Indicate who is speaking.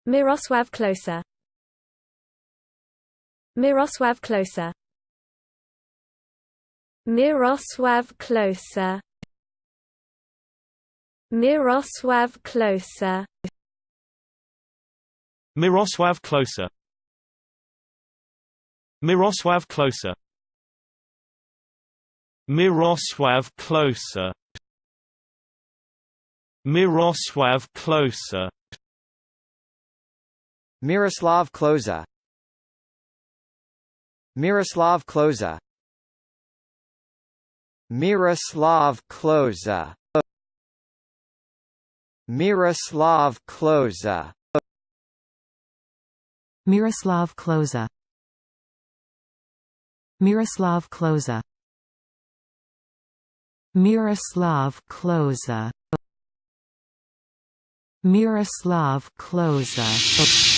Speaker 1: Miroslav Klose. Miroslav Klose. Miroslav Klose. Miroslav Klose.
Speaker 2: Miroslav Klose. Miroslav Klose. Miroslav Klose. Miroslav Klose.
Speaker 3: Miroslav Klose. Miroslav Klose. Miroslav Klose. Miroslav Klose.
Speaker 4: Miroslav Klose. Miroslav Klose. Miroslav Klose. Miroslav Klose.